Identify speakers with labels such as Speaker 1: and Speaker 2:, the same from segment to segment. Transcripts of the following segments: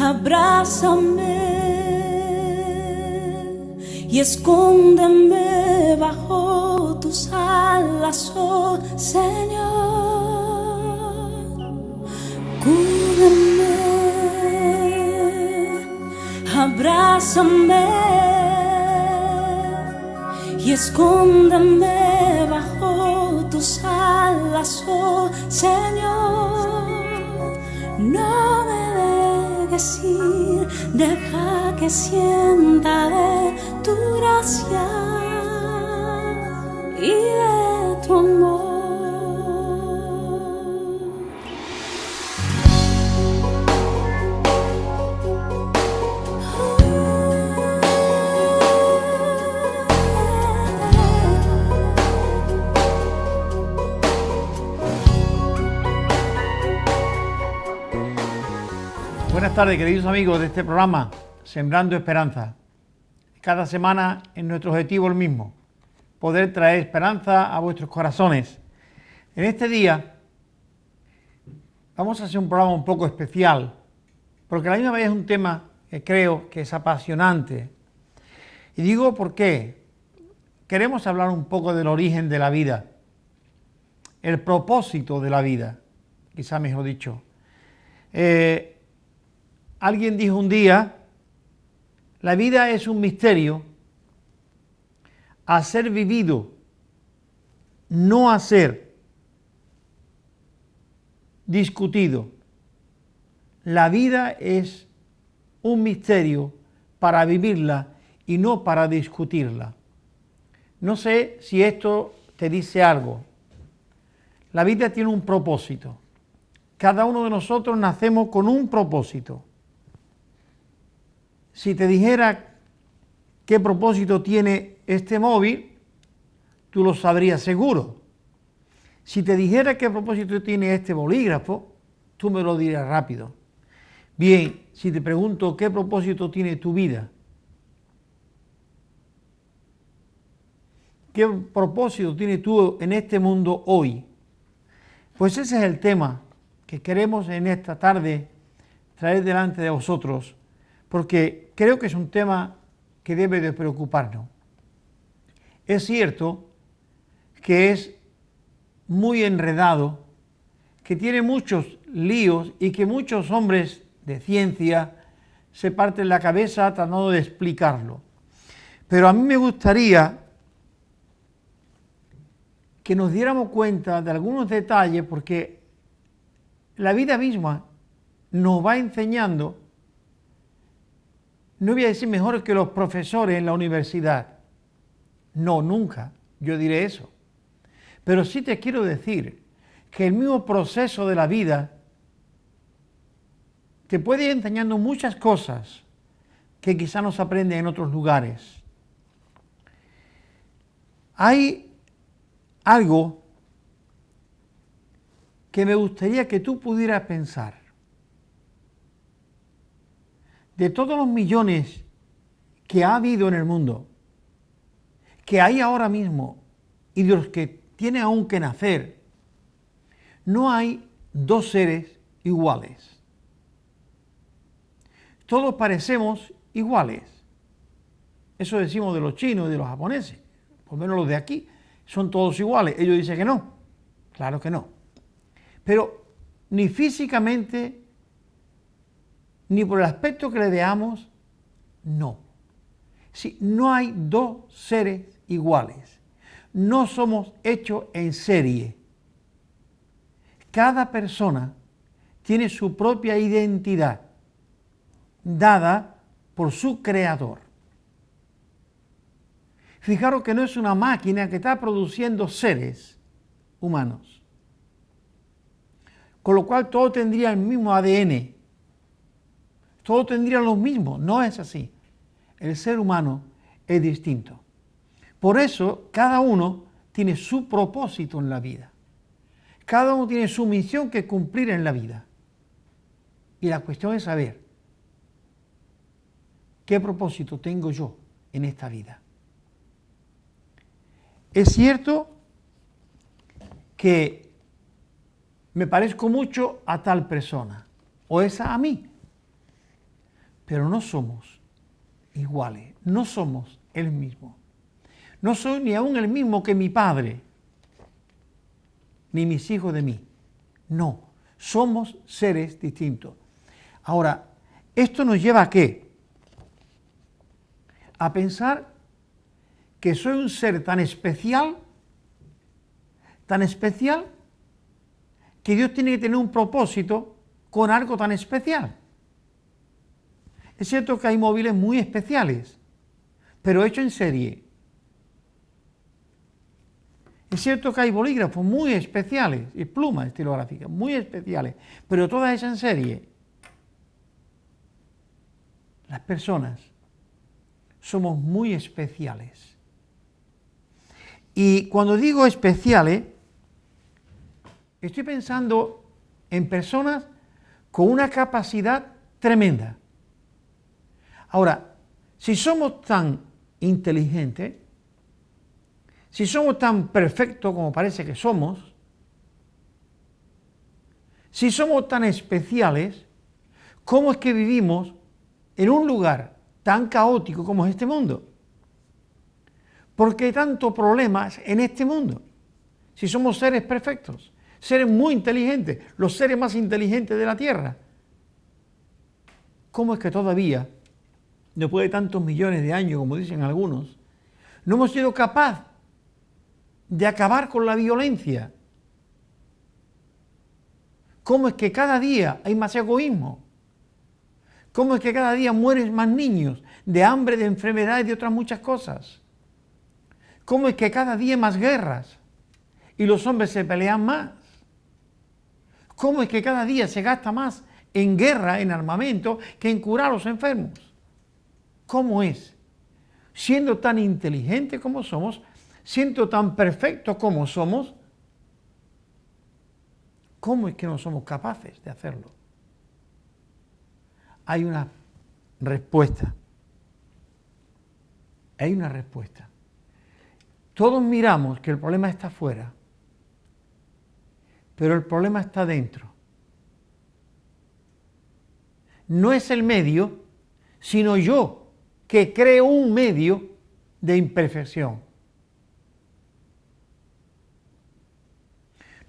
Speaker 1: Abrázame y escóndeme bajo tus alas, oh Señor. Cúbreme, abrázame y escóndeme bajo tus alas, oh Señor. No me dejes ir, deja que sienta de tu gracia y de tu amor.
Speaker 2: Buenas tardes, queridos amigos de este programa, Sembrando Esperanza. Cada semana es nuestro objetivo el mismo, poder traer esperanza a vuestros corazones. En este día vamos a hacer un programa un poco especial, porque a la misma vez es un tema que creo que es apasionante. Y digo por qué. Queremos hablar un poco del origen de la vida, el propósito de la vida, quizá mejor dicho. Alguien dijo un día, la vida es un misterio a ser vivido, no a ser discutido. La vida es un misterio para vivirla y no para discutirla. No sé si esto te dice algo. La vida tiene un propósito. Cada uno de nosotros nacemos con un propósito. Si te dijera qué propósito tiene este móvil, tú lo sabrías seguro. Si te dijera qué propósito tiene este bolígrafo, tú me lo dirías rápido. Bien, si te pregunto qué propósito tiene tu vida, qué propósito tienes tú en este mundo hoy, pues ese es el tema que queremos en esta tarde traer delante de vosotros, porque creo que es un tema que debe de preocuparnos. Es cierto que es muy enredado, que tiene muchos líos y que muchos hombres de ciencia se parten la cabeza tratando de explicarlo. Pero a mí me gustaría que nos diéramos cuenta de algunos detalles, porque la vida misma nos va enseñando. No voy a decir mejor que los profesores en la universidad. No, nunca, yo diré eso. Pero sí te quiero decir que el mismo proceso de la vida te puede ir enseñando muchas cosas que quizá no se aprenden en otros lugares. Hay algo que me gustaría que tú pudieras pensar. De todos los millones que ha habido en el mundo, que hay ahora mismo y de los que tienen aún que nacer, no hay dos seres iguales. Todos parecemos iguales. Eso decimos de los chinos y de los japoneses. Por lo menos los de aquí son todos iguales. Ellos dicen que no. Claro que no. Pero ni físicamente ni por el aspecto que le veamos, no. Sí, no hay dos seres iguales. No somos hechos en serie. Cada persona tiene su propia identidad, dada por su creador. Fijaros que no es una máquina que está produciendo seres humanos, con lo cual todo tendría el mismo ADN. Todos tendrían lo mismo. No es así. El ser humano es distinto. Por eso, cada uno tiene su propósito en la vida. Cada uno tiene su misión que cumplir en la vida. Y la cuestión es saber qué propósito tengo yo en esta vida. Es cierto que me parezco mucho a tal persona o esa a mí, pero no somos iguales, no somos el mismo. No soy ni aún el mismo que mi padre, ni mis hijos de mí. No, somos seres distintos. Ahora, ¿esto nos lleva a qué? A pensar que soy un ser tan especial, que Dios tiene que tener un propósito con algo tan especial. Es cierto que hay móviles muy especiales, pero hechos en serie. Es cierto que hay bolígrafos muy especiales y plumas estilográficas muy especiales, pero todas hechas en serie. Las personas somos muy especiales. Y cuando digo especiales, estoy pensando en personas con una capacidad tremenda. Ahora, si somos tan inteligentes, si somos tan perfectos como parece que somos, si somos tan especiales, ¿cómo es que vivimos en un lugar tan caótico como es este mundo? ¿Por qué tantos problemas en este mundo? Si somos seres perfectos, seres muy inteligentes, los seres más inteligentes de la Tierra. ¿Cómo es que todavía, después de tantos millones de años, como dicen algunos, no hemos sido capaces de acabar con la violencia? ¿Cómo es que cada día hay más egoísmo? ¿Cómo es que cada día mueren más niños de hambre, de enfermedad y de otras muchas cosas? ¿Cómo es que cada día hay más guerras y los hombres se pelean más? ¿Cómo es que cada día se gasta más en guerra, en armamento, que en curar a los enfermos? ¿Cómo es? Siendo tan inteligentes como somos, siendo tan perfectos como somos, ¿cómo es que no somos capaces de hacerlo? Hay una respuesta. Hay una respuesta. Todos miramos que el problema está afuera, pero el problema está dentro. No es el medio, sino yo que creo un medio de imperfección.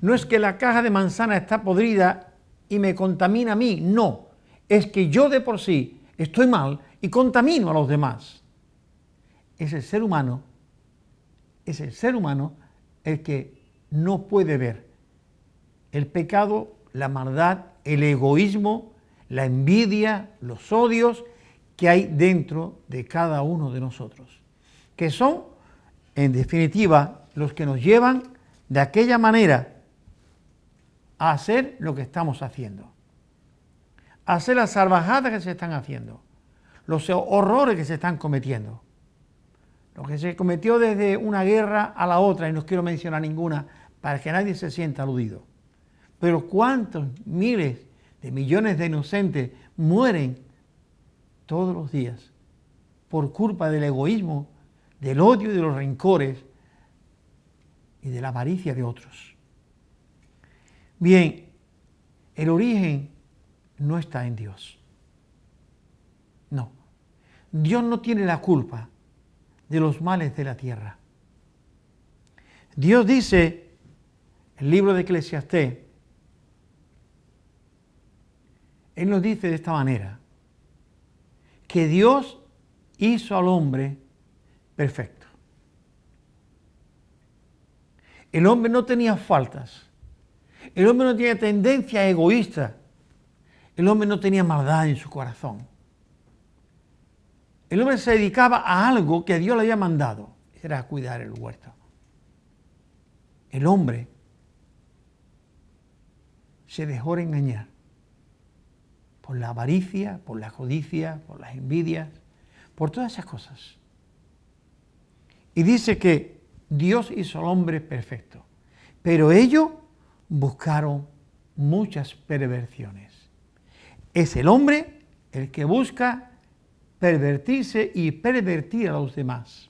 Speaker 2: No es que la caja de manzana está podrida y me contamina a mí, no. Es que yo de por sí estoy mal y contamino a los demás. Es el ser humano el que no puede ver el pecado, la maldad, el egoísmo, la envidia, los odios que hay dentro de cada uno de nosotros, que son, en definitiva, los que nos llevan de aquella manera a hacer lo que estamos haciendo, a hacer las salvajadas que se están haciendo, los horrores que se están cometiendo. Lo que se cometió desde una guerra a la otra, y no quiero mencionar ninguna para que nadie se sienta aludido. Pero cuántos miles de millones de inocentes mueren todos los días por culpa del egoísmo, del odio y de los rencores y de la avaricia de otros. Bien, el origen no está en Dios. No, Dios no tiene la culpa de los males de la tierra. Dios dice, en el libro de Eclesiastés, Él nos dice de esta manera, que Dios hizo al hombre perfecto. El hombre no tenía faltas, el hombre no tenía tendencia egoísta, el hombre no tenía maldad en su corazón. El hombre se dedicaba a algo que Dios le había mandado, era a cuidar el huerto. El hombre se dejó engañar por la avaricia, por la codicia, por las envidias, por todas esas cosas. Y dice que Dios hizo al hombre perfecto, pero ellos buscaron muchas perversiones. Es el hombre el que busca pervertirse y pervertir a los demás.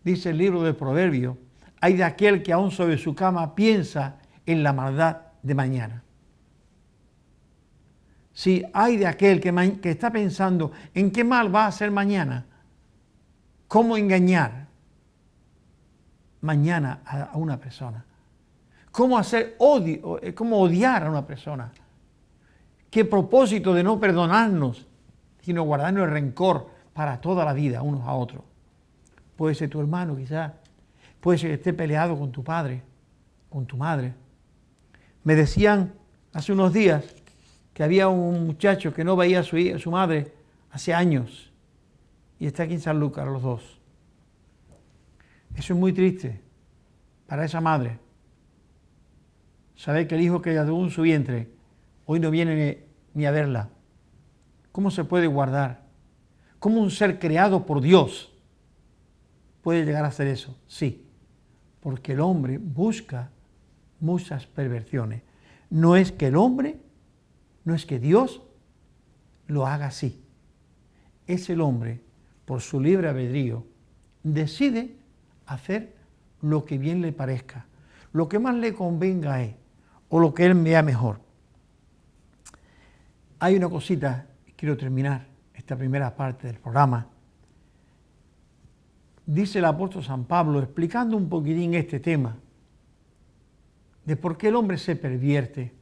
Speaker 2: Dice el libro de Proverbios, hay de aquel que aún sobre su cama piensa en la maldad de mañana. Si hay de aquel que está pensando en qué mal va a hacer mañana, cómo engañar mañana a una persona, cómo hacer odio, cómo odiar a una persona, qué propósito de no perdonarnos, sino guardarnos el rencor para toda la vida unos a otros. Puede ser tu hermano quizás, puede ser que esté peleado con tu padre, con tu madre. Me decían hace unos días que había un muchacho que no veía a su madre hace años y está aquí en San Lucas, los dos. Eso es muy triste para esa madre. Saber que el hijo que ella tuvo en su vientre hoy no viene ni a verla. ¿Cómo se puede guardar? ¿Cómo un ser creado por Dios puede llegar a hacer eso? Sí, porque el hombre busca muchas perversiones. No es que Dios lo haga así. Es el hombre, por su libre albedrío, decide hacer lo que bien le parezca, lo que más le convenga a él, o lo que él vea mejor. Hay una cosita, quiero terminar esta primera parte del programa. Dice el apóstol San Pablo, explicando un poquitín este tema, de por qué el hombre se pervierte.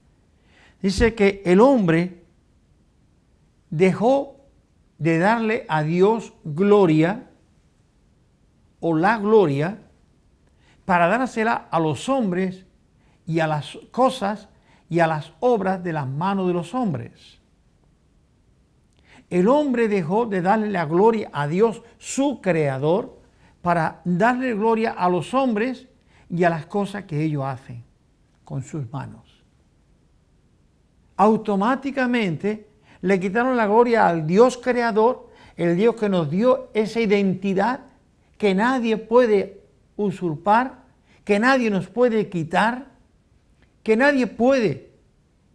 Speaker 2: Dice que el hombre dejó de darle a Dios gloria, o la gloria, para dársela a los hombres y a las cosas y a las obras de las manos de los hombres. El hombre dejó de darle la gloria a Dios, su creador, para darle gloria a los hombres y a las cosas que ellos hacen con sus manos. Automáticamente le quitaron la gloria al Dios creador, el Dios que nos dio esa identidad que nadie puede usurpar, que nadie nos puede quitar, que nadie puede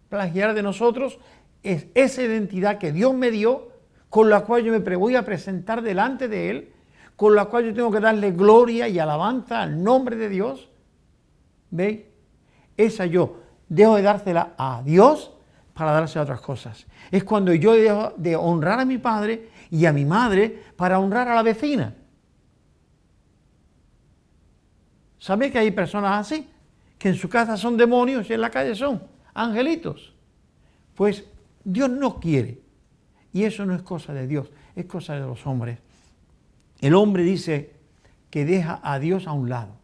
Speaker 2: plagiar de nosotros. Es esa identidad que Dios me dio, con la cual yo me voy a presentar delante de Él, con la cual yo tengo que darle gloria y alabanza al nombre de Dios. ¿Veis? Esa yo dejo de dársela a Dios para dársela a otras cosas. Es cuando yo dejo de honrar a mi padre y a mi madre para honrar a la vecina. ¿Sabéis que hay personas así? Que en su casa son demonios y en la calle son angelitos. Pues Dios no quiere. Y eso no es cosa de Dios, es cosa de los hombres. El hombre dice que deja a Dios a un lado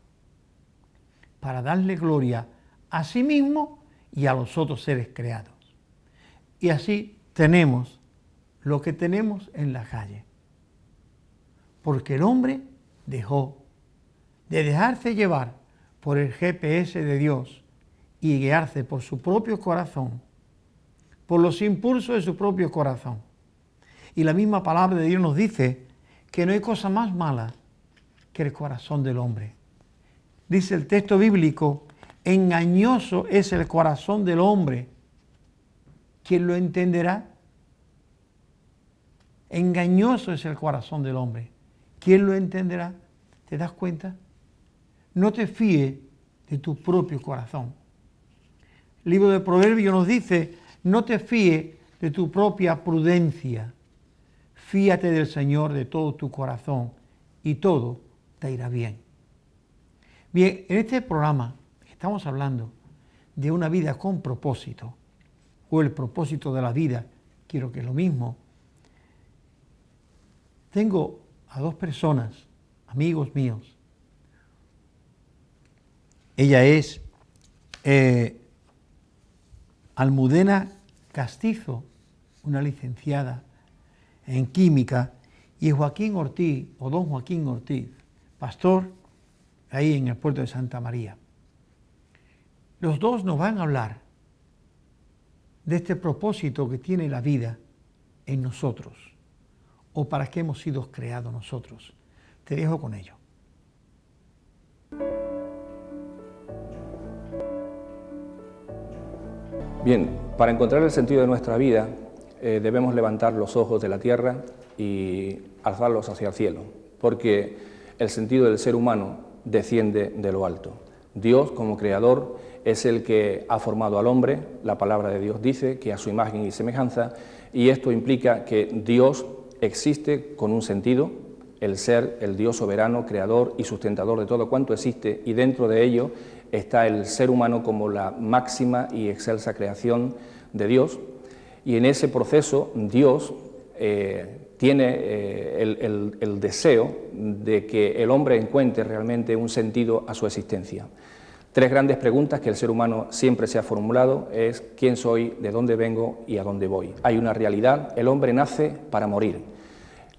Speaker 2: para darle gloria a sí mismo y a los otros seres creados. Y así tenemos lo que tenemos en la calle. Porque el hombre dejó de dejarse llevar por el GPS de Dios y guiarse por su propio corazón, por los impulsos de su propio corazón. Y la misma palabra de Dios nos dice que no hay cosa más mala que el corazón del hombre. Dice el texto bíblico, engañoso es el corazón del hombre. ¿Quién lo entenderá? Engañoso es el corazón del hombre. ¿Quién lo entenderá? ¿Te das cuenta? No te fíes de tu propio corazón. El libro de Proverbios nos dice, no te fíes de tu propia prudencia. Fíate del Señor de todo tu corazón y todo te irá bien. Bien, en este programa estamos hablando de una vida con propósito, o el propósito de la vida, quiero que es lo mismo. Tengo a dos personas, amigos míos. Ella es Almudena Castizo, una licenciada en química, y Joaquín Ortiz, o don Joaquín Ortiz, pastor ahí en el puerto de Santa María. Los dos nos van a hablar de este propósito que tiene la vida en nosotros, o para qué hemos sido creados nosotros. Te dejo con ello.
Speaker 3: Bien, para encontrar el sentido de nuestra vida, debemos levantar los ojos de la tierra y alzarlos hacia el cielo, porque el sentido del ser humano desciende de lo alto. Dios, como creador, es el que ha formado al hombre. La palabra de Dios dice que a su imagen y semejanza, y esto implica que Dios existe con un sentido, el ser, el Dios soberano, creador y sustentador de todo cuanto existe, y dentro de ello está el ser humano como la máxima y excelsa creación de Dios, y en ese proceso Dios tiene el deseo de que el hombre encuentre realmente un sentido a su existencia. Tres grandes preguntas que el ser humano siempre se ha formulado es: ¿quién soy?, ¿de dónde vengo?, y ¿a dónde voy? Hay una realidad: el hombre nace para morir.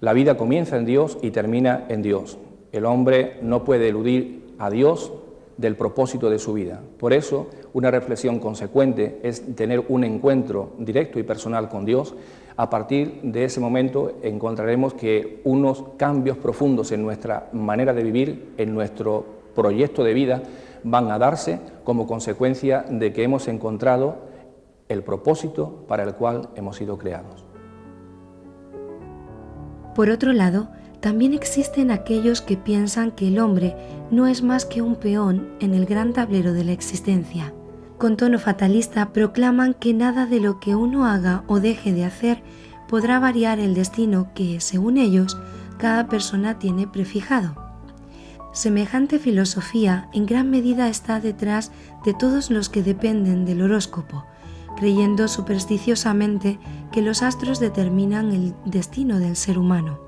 Speaker 3: La vida comienza en Dios y termina en Dios. El hombre no puede eludir a Dios del propósito de su vida. Por eso, una reflexión consecuente es tener un encuentro directo y personal con Dios. A partir de ese momento encontraremos que unos cambios profundos en nuestra manera de vivir, en nuestro proyecto de vida, van a darse como consecuencia de que hemos encontrado el propósito para el cual hemos sido creados.
Speaker 4: Por otro lado, también existen aquellos que piensan que el hombre no es más que un peón en el gran tablero de la existencia. Con tono fatalista proclaman que nada de lo que uno haga o deje de hacer podrá variar el destino que, según ellos, cada persona tiene prefijado. Semejante filosofía en gran medida está detrás de todos los que dependen del horóscopo, creyendo supersticiosamente que los astros determinan el destino del ser humano.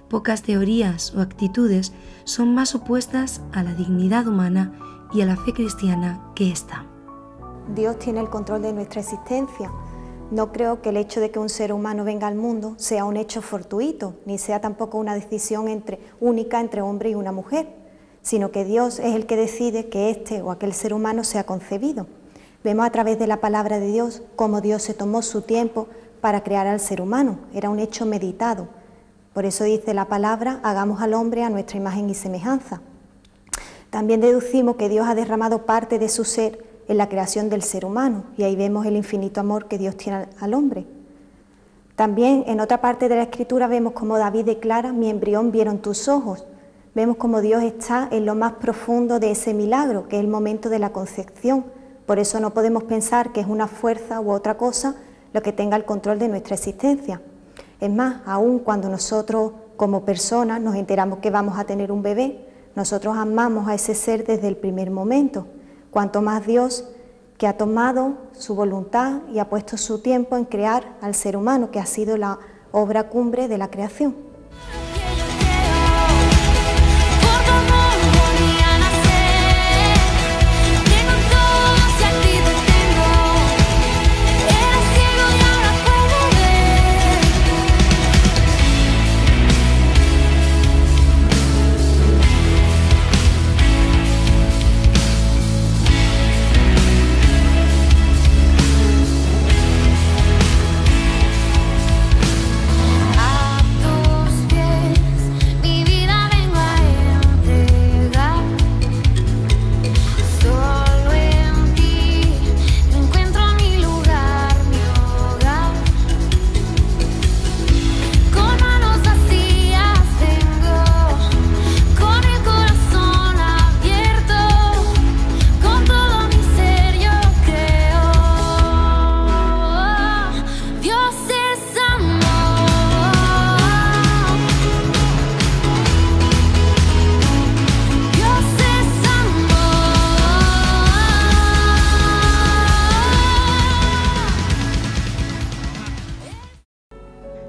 Speaker 4: Pocas teorías o actitudes son más opuestas a la dignidad humana y a la fe cristiana que esta.
Speaker 5: Dios tiene el control de nuestra existencia. No creo que el hecho de que un ser humano venga al mundo sea un hecho fortuito, ni sea tampoco una decisión única entre hombre y una mujer, sino que Dios es el que decide que este o aquel ser humano sea concebido. Vemos a través de la palabra de Dios cómo Dios se tomó su tiempo para crear al ser humano. Era un hecho meditado. Por eso dice la palabra: hagamos al hombre a nuestra imagen y semejanza. También deducimos que Dios ha derramado parte de su ser en la creación del ser humano, y ahí vemos el infinito amor que Dios tiene al hombre. También en otra parte de la Escritura vemos como David declara: mi embrión vieron tus ojos. Vemos como Dios está en lo más profundo de ese milagro, que es el momento de la concepción. Por eso no podemos pensar que es una fuerza u otra cosa lo que tenga el control de nuestra existencia. Es más, aún cuando nosotros como personas nos enteramos que vamos a tener un bebé, nosotros amamos a ese ser desde el primer momento. Cuanto más Dios, que ha tomado su voluntad y ha puesto su tiempo en crear al ser humano, que ha sido la obra cumbre de la creación.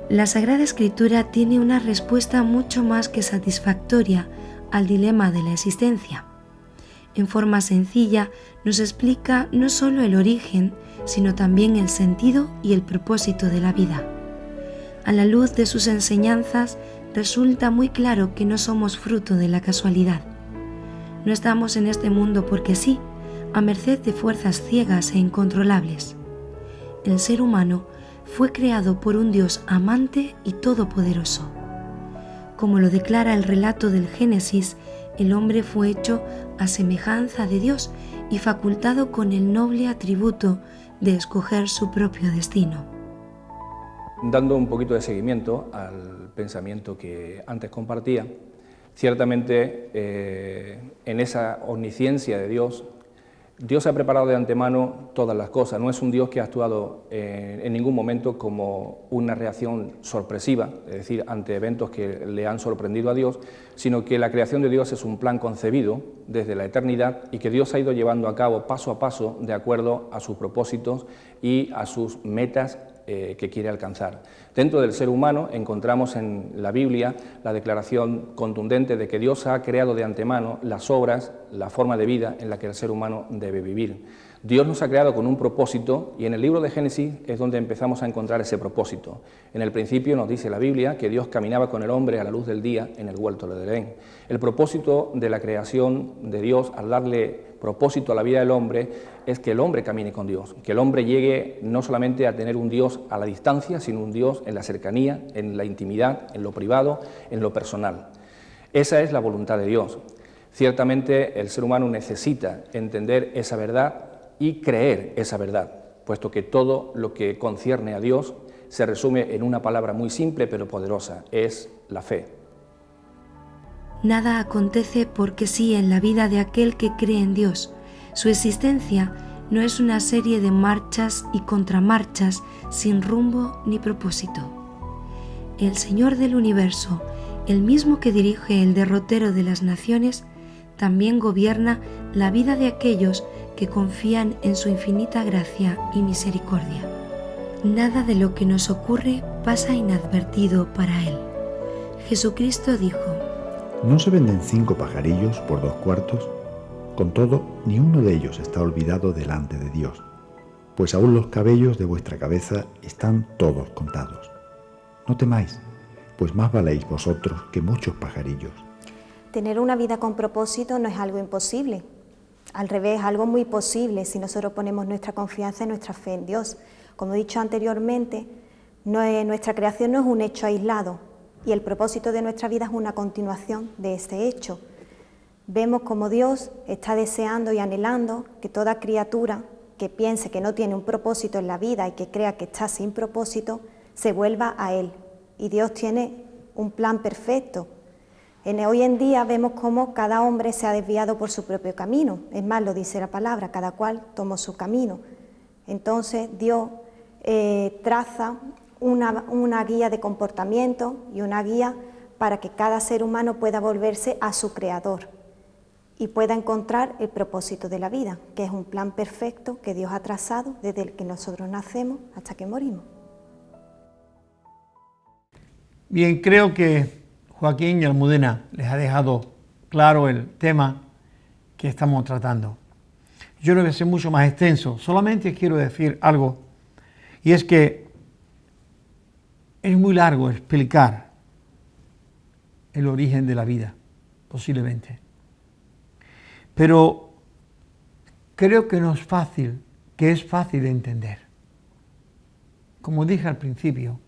Speaker 4: La Sagrada Escritura tiene una respuesta mucho más que satisfactoria al dilema de la existencia. En forma sencilla nos explica no solo el origen, sino también el sentido y el propósito de la vida. A la luz de sus enseñanzas resulta muy claro que no somos fruto de la casualidad. No estamos en este mundo porque sí, a merced de fuerzas ciegas e incontrolables. El ser humano fue creado por un Dios amante y todopoderoso. Como lo declara el relato del Génesis, el hombre fue hecho a semejanza de Dios y facultado con el noble atributo de escoger su propio destino.
Speaker 3: Dando un poquito de seguimiento al pensamiento que antes compartía, Ciertamente, en esa omnisciencia de Dios, Dios ha preparado de antemano todas las cosas. No es un Dios que ha actuado en ningún momento como una reacción sorpresiva, es decir, ante eventos que le han sorprendido a Dios, sino que la creación de Dios es un plan concebido desde la eternidad y que Dios ha ido llevando a cabo paso a paso de acuerdo a sus propósitos y a sus metas que quiere alcanzar. Dentro del ser humano encontramos en la Biblia la declaración contundente de que Dios ha creado de antemano las obras, la forma de vida en la que el ser humano debe vivir. Dios nos ha creado con un propósito y en el libro de Génesis es donde empezamos a encontrar ese propósito. En el principio nos dice la Biblia que Dios caminaba con el hombre a la luz del día en el huerto de Edén. El propósito de la creación de Dios, al darle propósito a la vida del hombre, es que el hombre camine con Dios, que el hombre llegue no solamente a tener un Dios a la distancia, sino un Dios en la cercanía, en la intimidad, en lo privado, en lo personal. Esa es la voluntad de Dios. Ciertamente el ser humano necesita entender esa verdad y creer esa verdad, puesto que todo lo que concierne a Dios se resume en una palabra muy simple pero poderosa, es la fe.
Speaker 4: Nada acontece porque sí en la vida de aquel que cree en Dios. Su existencia no es una serie de marchas y contramarchas sin rumbo ni propósito. El Señor del universo, el mismo que dirige el derrotero de las naciones, también gobierna la vida de aquellos que confían en su infinita gracia y misericordia. Nada de lo que nos ocurre pasa inadvertido para Él. Jesucristo dijo:
Speaker 6: ¿No se venden 5 pajarillos por 2 cuartos? Con todo, ni uno de ellos está olvidado delante de Dios, pues aún los cabellos de vuestra cabeza están todos contados. No temáis, pues más valéis vosotros que muchos pajarillos.
Speaker 5: Tener una vida con propósito no es algo imposible. Al revés, es algo muy posible si nosotros ponemos nuestra confianza y nuestra fe en Dios. Como he dicho anteriormente, nuestra creación no es un hecho aislado y el propósito de nuestra vida es una continuación de este hecho. Vemos como Dios está deseando y anhelando que toda criatura que piense que no tiene un propósito en la vida y que crea que está sin propósito, se vuelva a Él. Y Dios tiene un plan perfecto. Hoy en día vemos cómo cada hombre se ha desviado por su propio camino. Es más, lo dice la palabra, cada cual tomó su camino. Entonces Dios traza una guía de comportamiento y una guía para que cada ser humano pueda volverse a su creador y pueda encontrar el propósito de la vida, que es un plan perfecto que Dios ha trazado desde el que nosotros nacemos hasta que morimos.
Speaker 2: Bien, creo que Joaquín y Almudena les ha dejado claro el tema que estamos tratando. Yo no voy a ser mucho más extenso, solamente quiero decir algo, y es que es muy largo explicar el origen de la vida, posiblemente. Pero creo que no es fácil, que es fácil de entender. Como dije al principio,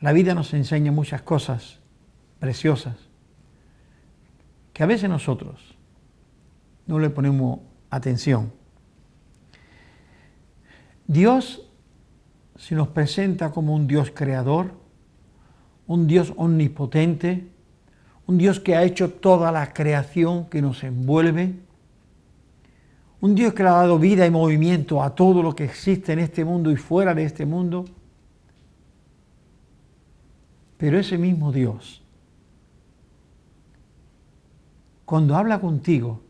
Speaker 2: la vida nos enseña muchas cosas preciosas que a veces nosotros no le ponemos atención. Dios se nos presenta como un Dios creador, un Dios omnipotente, un Dios que ha hecho toda la creación que nos envuelve, un Dios que le ha dado vida y movimiento a todo lo que existe en este mundo y fuera de este mundo. Pero ese mismo Dios, cuando habla contigo,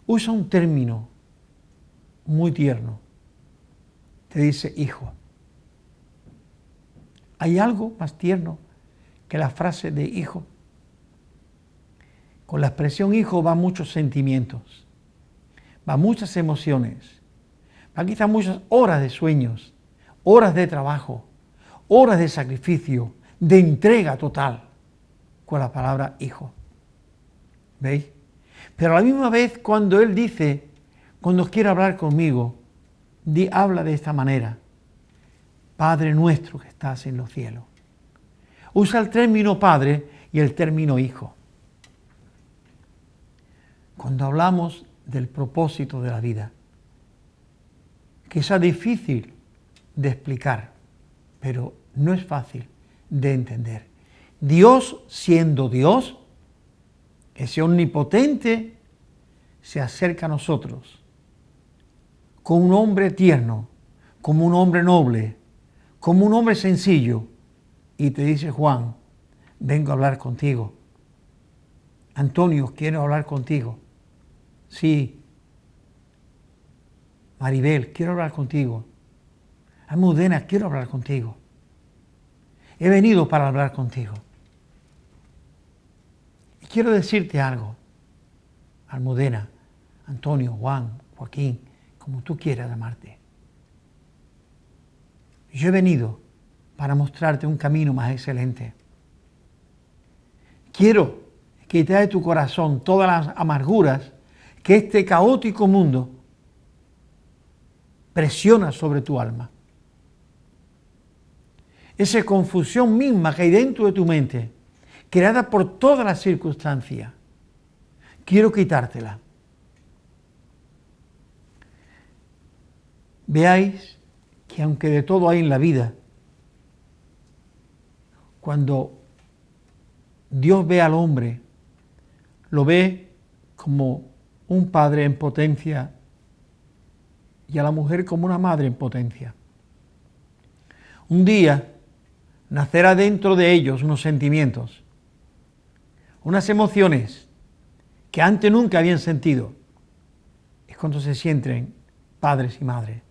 Speaker 2: usa un término muy tierno. Te dice hijo. ¿Hay algo más tierno que la frase de hijo? Con la expresión hijo va muchos sentimientos, va muchas emociones, va quizás muchas horas de sueños, horas de trabajo, horas de sacrificio, de entrega total con la palabra hijo. ¿Veis? Pero a la misma vez cuando Él dice, cuando quiere hablar conmigo, habla de esta manera: Padre nuestro que estás en los cielos. Usa el término Padre y el término Hijo. Cuando hablamos del propósito de la vida, quizá difícil de explicar, pero no es fácil de entender. Dios siendo Dios, ese omnipotente, se acerca a nosotros como un hombre tierno, como un hombre noble, como un hombre sencillo, y te dice: Juan, vengo a hablar contigo. Antonio, quiero hablar contigo. Sí. Maribel, quiero hablar contigo. Almudena, quiero hablar contigo. He venido para hablar contigo. Y quiero decirte algo, Almudena, Antonio, Juan, Joaquín, como tú quieras llamarte. Yo he venido para mostrarte un camino más excelente. Quiero quitar de tu corazón todas las amarguras que este caótico mundo presiona sobre tu alma. Esa confusión misma que hay dentro de tu mente, creada por todas las circunstancias, quiero quitártela. Veáis que aunque de todo hay en la vida, cuando Dios ve al hombre, lo ve como un padre en potencia y a la mujer como una madre en potencia. Un día nacerá dentro de ellos unos sentimientos, unas emociones que antes nunca habían sentido. Es cuando se sienten padres y madres.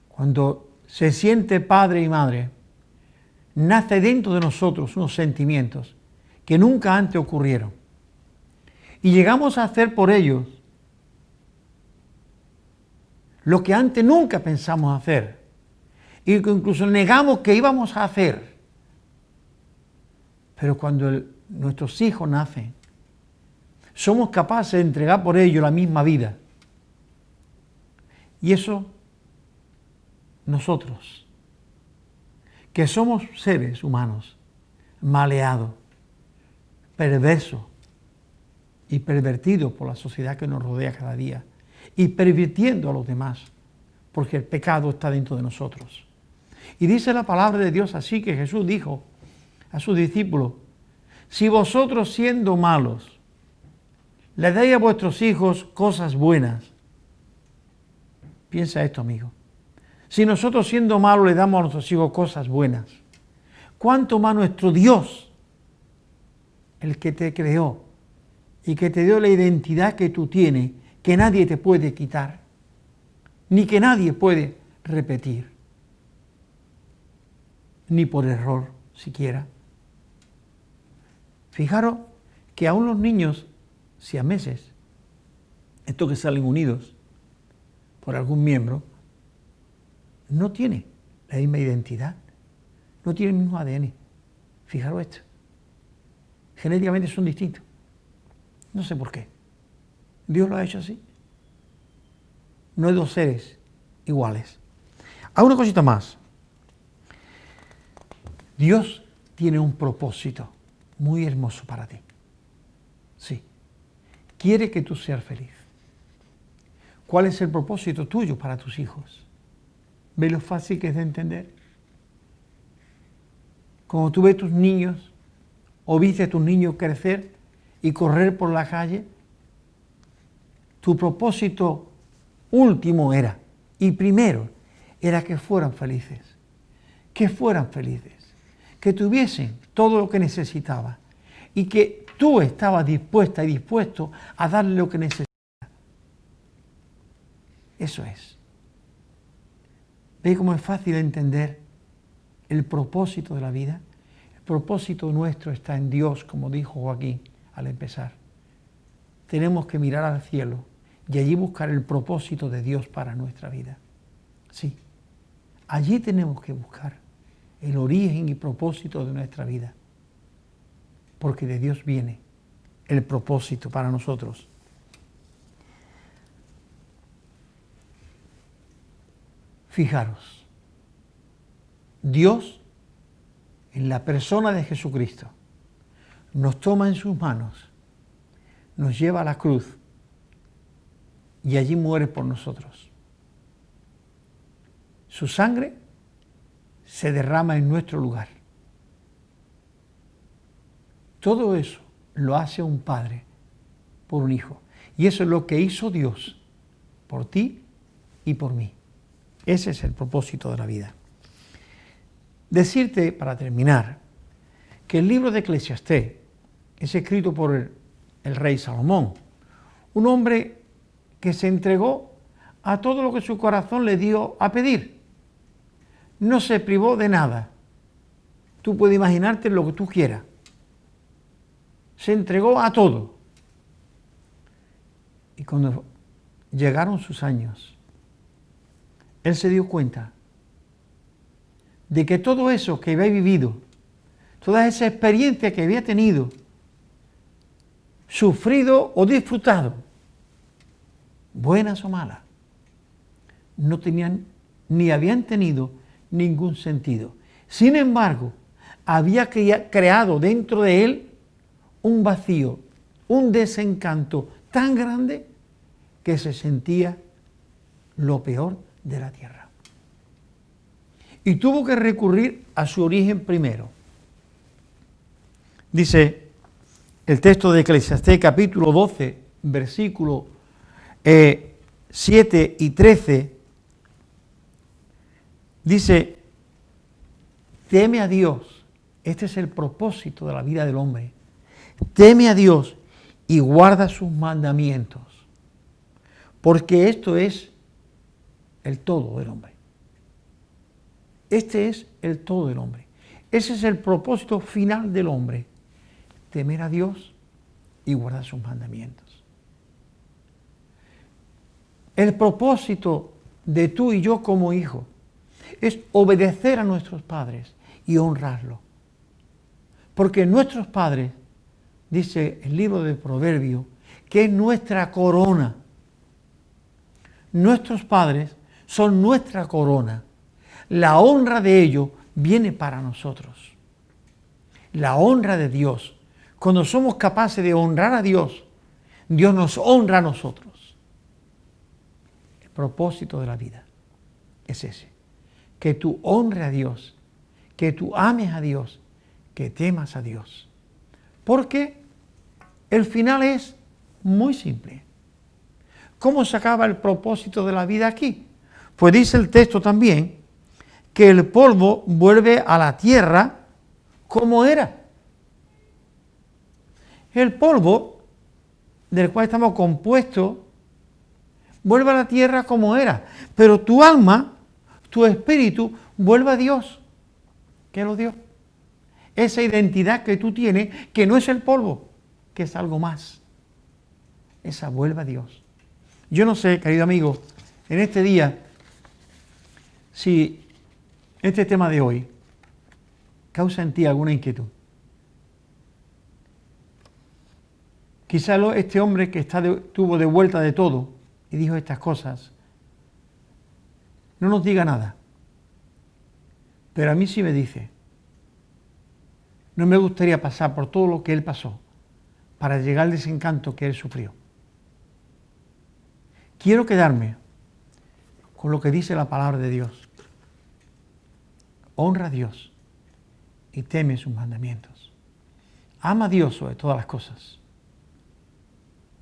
Speaker 2: Cuando se siente padre y madre, nace dentro de nosotros unos sentimientos que nunca antes ocurrieron. Y llegamos a hacer por ellos lo que antes nunca pensamos hacer y que incluso negamos que íbamos a hacer. Pero cuando nuestros hijos nacen, somos capaces de entregar por ellos la misma vida. Y eso, nosotros, que somos seres humanos, maleados, perversos y pervertidos por la sociedad que nos rodea cada día, y pervirtiendo a los demás, porque el pecado está dentro de nosotros. Y dice la palabra de Dios así, que Jesús dijo a sus discípulos: si vosotros siendo malos le dais a vuestros hijos cosas buenas, piensa esto, amigo, si nosotros siendo malos le damos a nuestros hijos cosas buenas, ¿cuánto más nuestro Dios, el que te creó y que te dio la identidad que tú tienes, que nadie te puede quitar, ni que nadie puede repetir, ni por error siquiera? Fijaros que aún los niños siameses, estos que salen unidos por algún miembro, no tienen la misma identidad, no tienen el mismo ADN. Fijaros esto. Genéticamente son distintos. No sé por qué. Dios lo ha hecho así. No hay dos seres iguales. Hay una cosita más. Dios tiene un propósito muy hermoso para ti. Sí. Quiere que tú seas feliz. ¿Cuál es el propósito tuyo para tus hijos? ¿Ves lo fácil que es de entender? Cuando tú ves tus niños o viste a tus niños crecer y correr por la calle, tu propósito último era, y primero, era que fueran felices, que tuviesen todo lo que necesitaban y que tú estabas dispuesta y dispuesto a darle lo que necesitaba. Eso es. ¿Ve cómo es fácil entender el propósito de la vida? El propósito nuestro está en Dios, como dijo Joaquín al empezar. Tenemos que mirar al cielo y allí buscar el propósito de Dios para nuestra vida. Sí, allí tenemos que buscar el origen y propósito de nuestra vida, porque de Dios viene el propósito para nosotros. Fijaros, Dios, en la persona de Jesucristo, nos toma en sus manos, nos lleva a la cruz y allí muere por nosotros. Su sangre se derrama en nuestro lugar. Todo eso lo hace un padre por un hijo. Y eso es lo que hizo Dios por ti y por mí. Ese es el propósito de la vida. Decirte, para terminar, que el libro de Eclesiastés es escrito por el rey Salomón, un hombre que se entregó a todo lo que su corazón le dio a pedir. No se privó de nada. Tú puedes imaginarte lo que tú quieras. Se entregó a todo. Y cuando llegaron sus años, él se dio cuenta de que todo eso que había vivido, toda esa experiencia que había tenido, sufrido o disfrutado, buenas o malas, no tenían ni habían tenido ningún sentido. Sin embargo, había creado dentro de él un vacío, un desencanto tan grande que se sentía lo peor de la tierra. Y tuvo que recurrir a su origen primero. Dice el texto de Eclesiastés capítulo 12, versículo 7 y 13, dice, teme a Dios. Este es el propósito de la vida del hombre. Teme a Dios y guarda sus mandamientos, porque esto es el todo del hombre. Este es el todo del hombre. Ese es el propósito final del hombre. Temer a Dios y guardar sus mandamientos. El propósito de tú y yo como hijo es obedecer a nuestros padres y honrarlos. Porque nuestros padres, dice el libro de Proverbios, que es nuestra corona. Nuestros padres son nuestra corona. La honra de ellos viene para nosotros. La honra de Dios. Cuando somos capaces de honrar a Dios, Dios nos honra a nosotros. El propósito de la vida es ese. Que tú honres a Dios, que tú ames a Dios, que temas a Dios. Porque el final es muy simple. ¿Cómo se acaba el propósito de la vida aquí? Pues dice el texto también que el polvo vuelve a la tierra como era. El polvo del cual estamos compuestos vuelve a la tierra como era, pero tu alma, tu espíritu, vuelve a Dios, que lo dio. Esa identidad que tú tienes, que no es el polvo, que es algo más. Esa vuelve a Dios. Yo no sé, querido amigo, en este día, si este tema de hoy causa en ti alguna inquietud. Quizá este hombre que tuvo de vuelta de todo y dijo estas cosas, no nos diga nada. Pero a mí sí me dice, no me gustaría pasar por todo lo que él pasó para llegar al desencanto que él sufrió. Quiero quedarme con lo que dice la palabra de Dios. Honra a Dios y teme sus mandamientos. Ama a Dios sobre todas las cosas,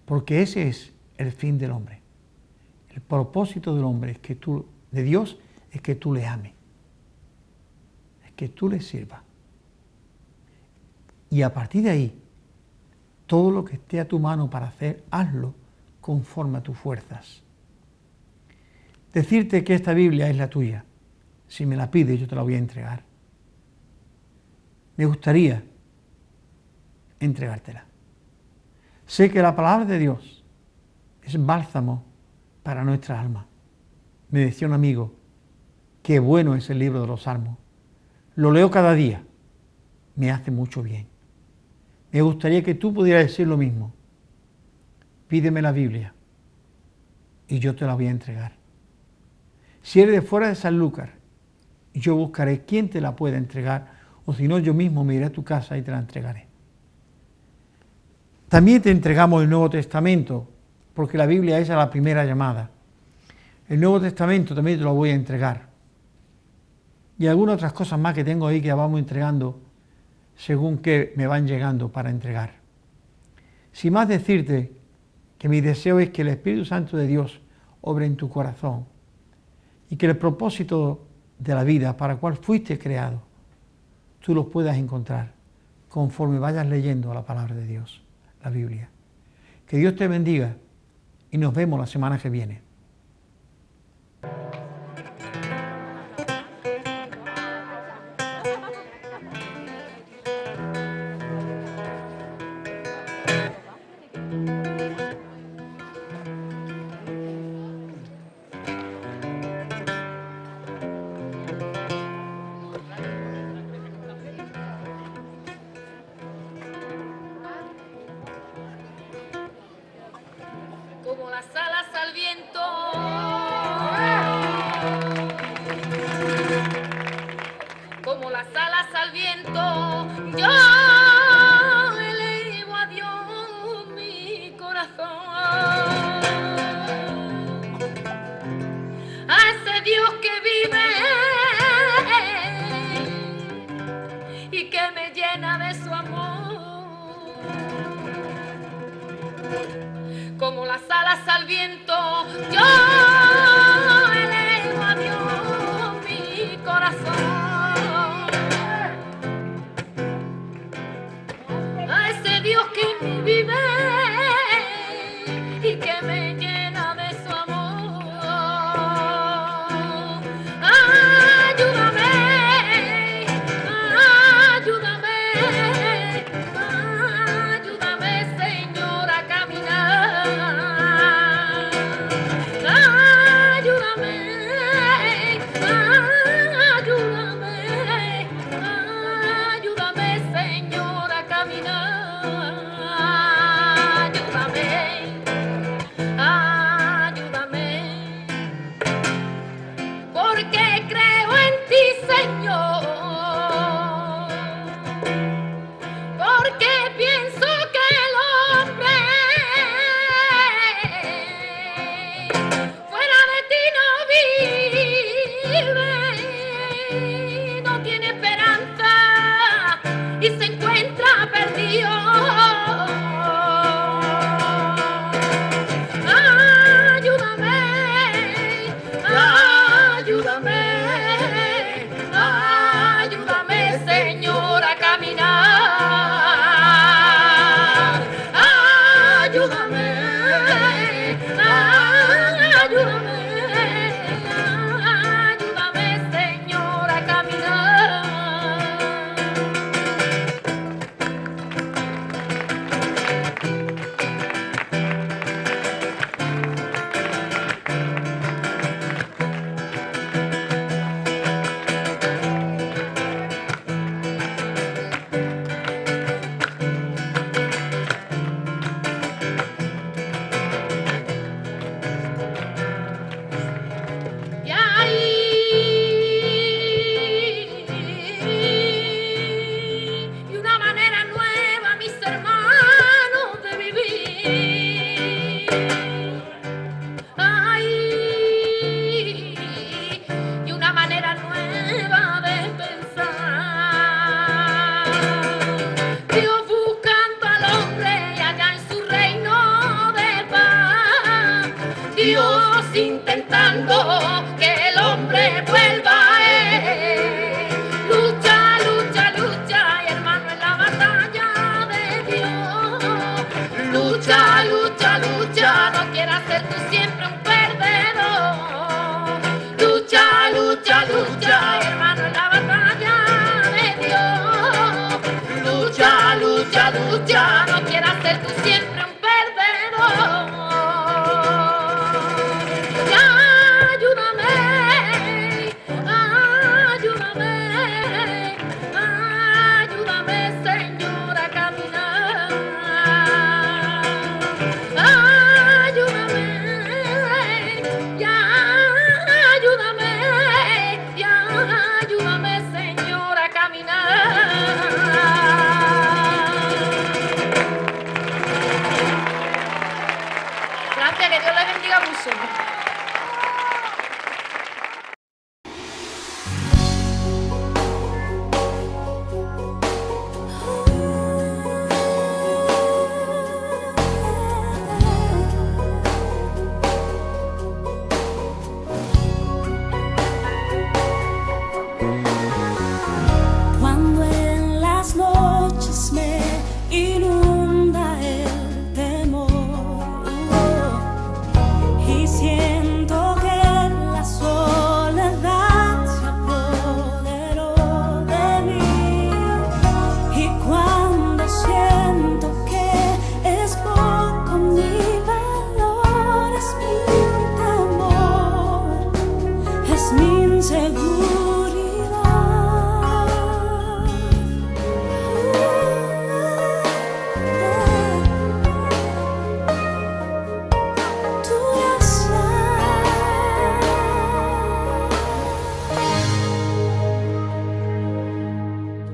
Speaker 2: porque ese es el fin del hombre. El propósito del hombre es que de Dios es que tú le ames, es que tú le sirvas. Y a partir de ahí, todo lo que esté a tu mano para hacer, hazlo conforme a tus fuerzas. Decirte que esta Biblia es la tuya, si me la pides yo te la voy a entregar. Me gustaría entregártela. Sé que la palabra de Dios es bálsamo para nuestra alma. Me decía un amigo, qué bueno es el libro de los Salmos. Lo leo cada día, me hace mucho bien. Me gustaría que tú pudieras decir lo mismo. Pídeme la Biblia y yo te la voy a entregar. Si eres de fuera de Sanlúcar, yo buscaré quién te la pueda entregar, o si no, yo mismo me iré a tu casa y te la entregaré. También te entregamos el Nuevo Testamento, porque la Biblia es la primera llamada. El Nuevo Testamento también te lo voy a entregar. Y algunas otras cosas más que tengo ahí que ya vamos entregando según que me van llegando para entregar. Sin más decirte que mi deseo es que el Espíritu Santo de Dios obre en tu corazón y que el propósito de la vida para el cual fuiste creado, tú lo puedas encontrar conforme vayas leyendo la palabra de Dios, la Biblia. Que Dios te bendiga y nos vemos la semana que viene.
Speaker 1: Como las alas al viento, como las alas al viento, yo elevo a Dios mi corazón, a ese Dios que vive y que me llena de su amor. Como las alas al viento, yo elevo a Dios mi corazón, a ese Dios que vive y que me llena de su amor. Ayúdame, ayúdame, ayúdame, Señor, a caminar. Ayúdame, ayúdame, ayúdame, Señor, a caminar. Ayúdame, ayúdame, porque creo en ti, Señor, porque pienso que el hombre fuera de ti no vive, no tiene esperanza y se encuentra perdido. Ayúdame, ayúdame, ayúdame, Señor, a caminar. Ayúdame, ayúdame, ayúdame, Señor, a caminar. Y hay una manera nueva, mis hermanos, de vivir. Hay y una manera nueva de pensar. Dios buscando al hombre allá en su reino de paz. Dios intentando que el hombre vuelva a él. Lucha, lucha, lucha, y hermano, en la batalla de Dios. Lucha, lucha, lucha, no quieras ser tú siempre un perdedor. Lucha, lucha, lucha, hermano, en la batalla de Dios. Lucha, lucha, lucha, no quieras ser tú siempre